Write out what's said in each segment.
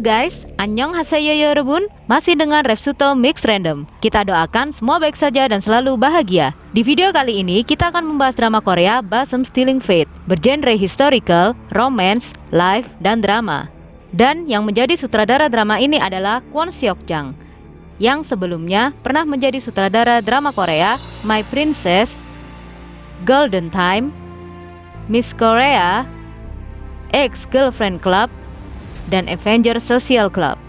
guys, annyeonghaseyo yorobun. Masih dengan Refsuto Mix Random. Kita doakan semua baik saja dan selalu bahagia. Di video kali ini kita akan membahas drama Korea Blossom Stealing Fate, bergenre historical, romance, live, dan drama. Dan yang menjadi sutradara drama ini adalah Kwon Seok Jang, yang sebelumnya pernah menjadi sutradara drama Korea My Princess, Golden Time, Miss Korea, Ex-Girlfriend Club, dan Avenger Social Club.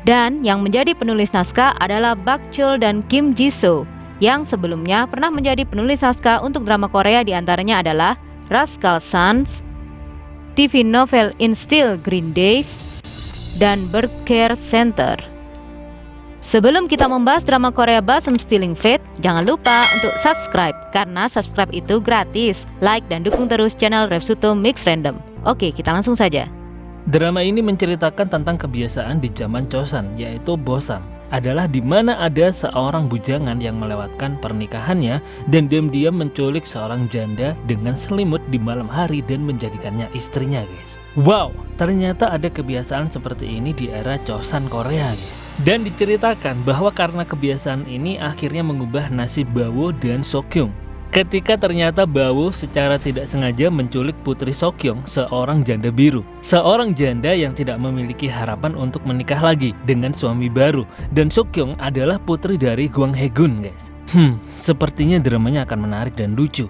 Dan yang menjadi penulis naskah adalah Bak Chul dan Kim Ji Soo, yang sebelumnya pernah menjadi penulis naskah untuk drama Korea, diantaranya adalah Rascal Sons, TV novel In Still Green Days, dan Birdcare Center. Sebelum kita membahas drama Korea Blossom Stealing Fate, jangan lupa untuk subscribe, karena subscribe itu gratis. Like dan dukung terus channel Refsuto Mix Random. Oke, kita langsung saja. Drama ini menceritakan tentang kebiasaan di zaman Chosun, yaitu bosam. Adalah di mana ada seorang bujangan yang melewatkan pernikahannya dan diam-diam menculik seorang janda dengan selimut di malam hari dan menjadikannya istrinya, guys. Wow, ternyata ada kebiasaan seperti ini di era Chosun Korea, guys. Dan diceritakan bahwa karena kebiasaan ini akhirnya mengubah nasib Bawo dan Seokhyung. Ketika ternyata Bawo secara tidak sengaja menculik Putri Seokhyung, seorang janda biru. Seorang janda yang tidak memiliki harapan untuk menikah lagi dengan suami baru. Dan Seokhyung adalah putri dari Gwang Hae-gun, guys. Sepertinya dramanya akan menarik dan lucu.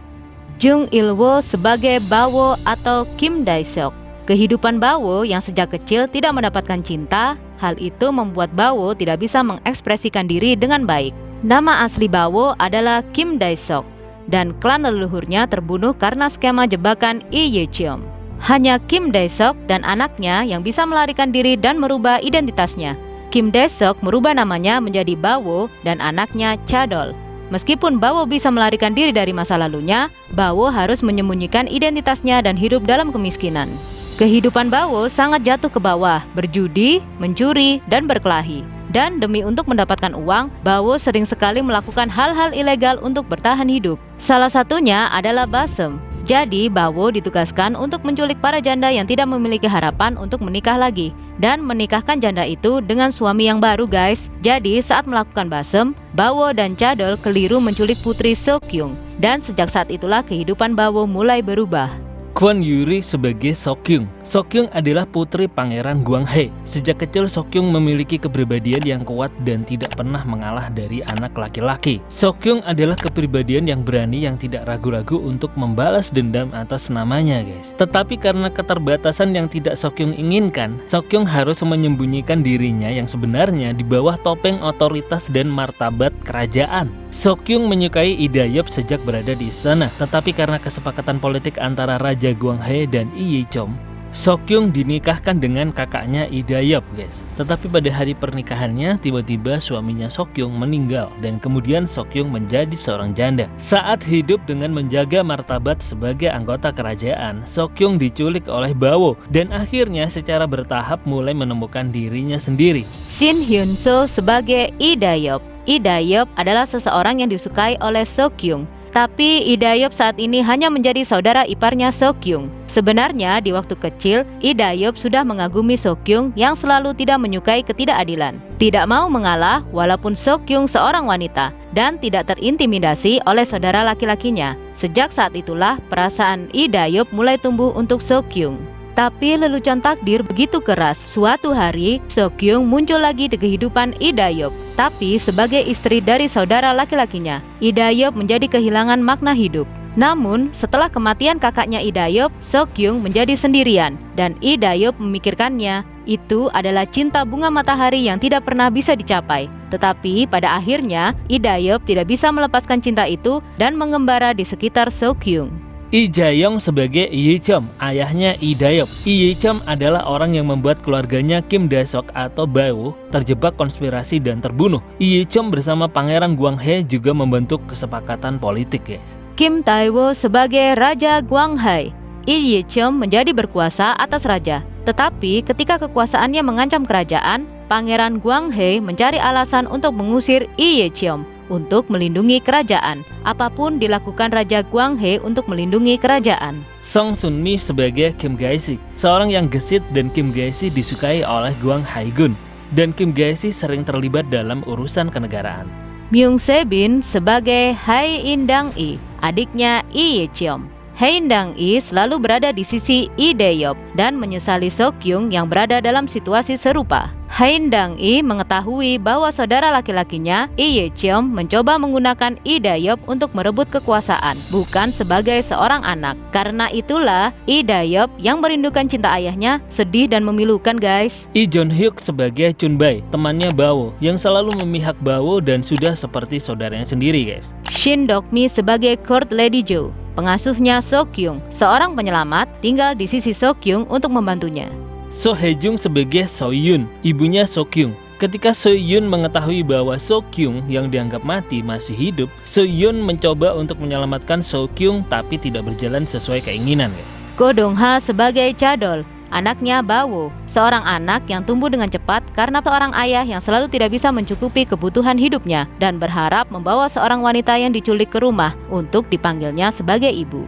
Jung Il-woo sebagai Bawo atau Kim Dae-seok. Kehidupan Bawo yang sejak kecil tidak mendapatkan cinta, hal itu membuat Bawo tidak bisa mengekspresikan diri dengan baik. Nama asli Bawo adalah Kim Dae-seok, dan klan leluhurnya terbunuh karena skema jebakan Lee Ye-cheom. Hanya Kim Dae-seok dan anaknya yang bisa melarikan diri dan merubah identitasnya. Kim Dae-seok merubah namanya menjadi Bawo dan anaknya Chadol. Meskipun Bawo bisa melarikan diri dari masa lalunya, Bawo harus menyembunyikan identitasnya dan hidup dalam kemiskinan. Kehidupan Bawo sangat jatuh ke bawah, berjudi, mencuri, dan berkelahi. Dan demi untuk mendapatkan uang, Bawo sering sekali melakukan hal-hal ilegal untuk bertahan hidup. Salah satunya adalah Blossom. Jadi Bawo ditugaskan untuk menculik para janda yang tidak memiliki harapan untuk menikah lagi, dan menikahkan janda itu dengan suami yang baru, guys. Jadi saat melakukan Blossom, Bawo dan Chadol keliru menculik Putri Seokhyung. Dan sejak saat itulah kehidupan Bawo mulai berubah. Kwon Yuri sebagai Seokhyung. Seokhyung adalah putri Pangeran Gwang Hae. Sejak kecil Seokhyung memiliki kepribadian yang kuat dan tidak pernah mengalah dari anak laki-laki. Seokhyung adalah kepribadian yang berani yang tidak ragu-ragu untuk membalas dendam atas namanya, guys. Tetapi karena keterbatasan yang tidak Seokhyung inginkan, Seokhyung harus menyembunyikan dirinya yang sebenarnya di bawah topeng otoritas dan martabat kerajaan. Seokhyung menyukai Lee Dae-yeop sejak berada di istana, tetapi karena kesepakatan politik antara Raja Gwang Hae dan Lee Ye-cheom, Seokhyung dinikahkan dengan kakaknya Lee Dae-yeop, guys. Tetapi pada hari pernikahannya, tiba-tiba suaminya Seokhyung meninggal dan kemudian Seokhyung menjadi seorang janda. Saat hidup dengan menjaga martabat sebagai anggota kerajaan, Seokhyung diculik oleh Bawo dan akhirnya secara bertahap mulai menemukan dirinya sendiri. Shin Hyun-soo sebagai Lee Dae-yeop. Lee Dae-yeop adalah seseorang yang disukai oleh Seokhyung. Tapi Lee Dae-yeop saat ini hanya menjadi saudara iparnya Seokhyung. Sebenarnya di waktu kecil, Lee Dae-yeop sudah mengagumi Seokhyung yang selalu tidak menyukai ketidakadilan. Tidak mau mengalah walaupun Seokhyung seorang wanita dan tidak terintimidasi oleh saudara laki-lakinya. Sejak saat itulah perasaan Lee Dae-yeop mulai tumbuh untuk Seokhyung. Tapi lelucon takdir begitu keras. Suatu hari, Seokhyung muncul lagi di kehidupan Lee Dae-yeop, tapi sebagai istri dari saudara laki-lakinya. Lee Dae-yeop menjadi kehilangan makna hidup. Namun, setelah kematian kakaknya Lee Dae-yeop, Seokhyung menjadi sendirian, dan Lee Dae-yeop memikirkannya itu adalah cinta bunga matahari yang tidak pernah bisa dicapai. Tetapi pada akhirnya, Lee Dae-yeop tidak bisa melepaskan cinta itu dan mengembara di sekitar Seokhyung. Lee Jae-yong sebagai Lee Ye-cheom, ayahnya Lee Dae-yeop. Lee Ye-cheom adalah orang yang membuat keluarganya Kim Dae-seok atau Bawo terjebak konspirasi dan terbunuh. Lee Ye-cheom bersama Pangeran Gwang Hae juga membentuk kesepakatan politik, guys. Kim Tae-woo sebagai Raja Gwang Hae. Lee Ye-cheom menjadi berkuasa atas raja. Tetapi ketika kekuasaannya mengancam kerajaan, Pangeran Gwang Hae mencari alasan untuk mengusir Lee Ye-cheom untuk melindungi kerajaan. Apapun dilakukan Raja Gwang Hae untuk melindungi kerajaan. Song Sunmi sebagai Kim Gae-si, seorang yang gesit dan Kim Gae-si disukai oleh Gwang Hae-gun, dan Kim Gae-si sering terlibat dalam urusan kenegaraan. Myung Se-bin sebagai Hae In-dang-i, adiknya Lee Ye-cheom. Hae In-dang-i selalu berada di sisi Lee Dae-yeop dan menyesali So-kyung yang berada dalam situasi serupa. Hae In-dang-i mengetahui bahwa saudara laki-lakinya Lee Ye-cheom mencoba menggunakan Lee Dae-yeop untuk merebut kekuasaan, bukan sebagai seorang anak. Karena itulah Lee Dae-yeop yang merindukan cinta ayahnya sedih dan memilukan, guys. Lee Jun-hyuk sebagai Chun-bae, temannya Bawo yang selalu memihak Bawo dan sudah seperti saudaranya sendiri, guys. Shin Dok-mi sebagai Court Lady Jo, pengasuhnya So-kyung, seorang penyelamat tinggal di sisi So-kyung untuk membantunya. So Hae-jung sebagai So-yun, ibunya So-kyung. Ketika So-yun mengetahui bahwa So-kyung yang dianggap mati masih hidup, So-yun mencoba untuk menyelamatkan So-kyung tapi tidak berjalan sesuai keinginan. Go Dong-ha sebagai Chadol, anaknya Bawo, seorang anak yang tumbuh dengan cepat karena seorang ayah yang selalu tidak bisa mencukupi kebutuhan hidupnya dan berharap membawa seorang wanita yang diculik ke rumah untuk dipanggilnya sebagai ibu.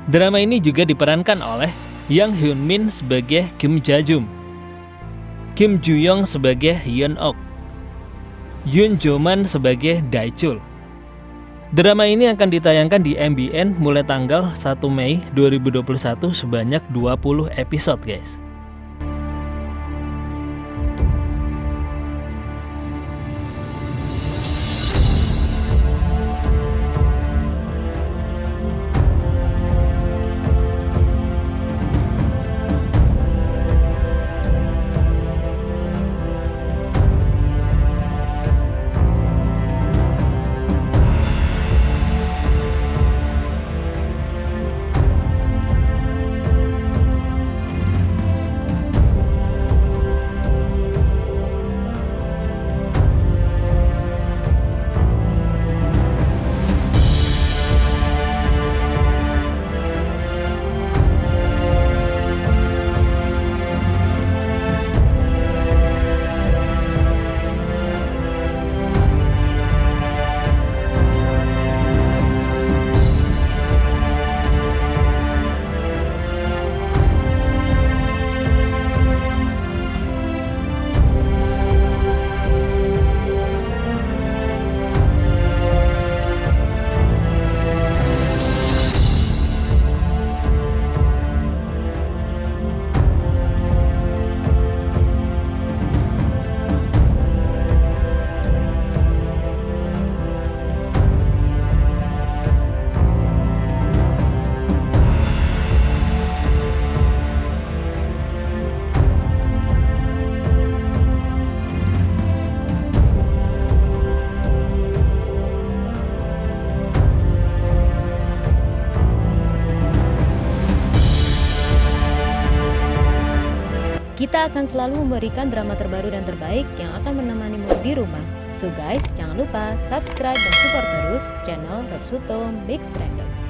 Drama ini juga diperankan oleh Yang Hyun-min sebagai Kim Ja-jum, Kim Ju-young sebagai Hyun-ok, Yoon Jo-man sebagai Dae-chul. Drama ini akan ditayangkan di MBN mulai tanggal 1 Mei 2021 sebanyak 20 episode, guys. Kita akan selalu memberikan drama terbaru dan terbaik yang akan menemanimu di rumah. So guys, jangan lupa subscribe dan support terus channel Repsuto Mix Random.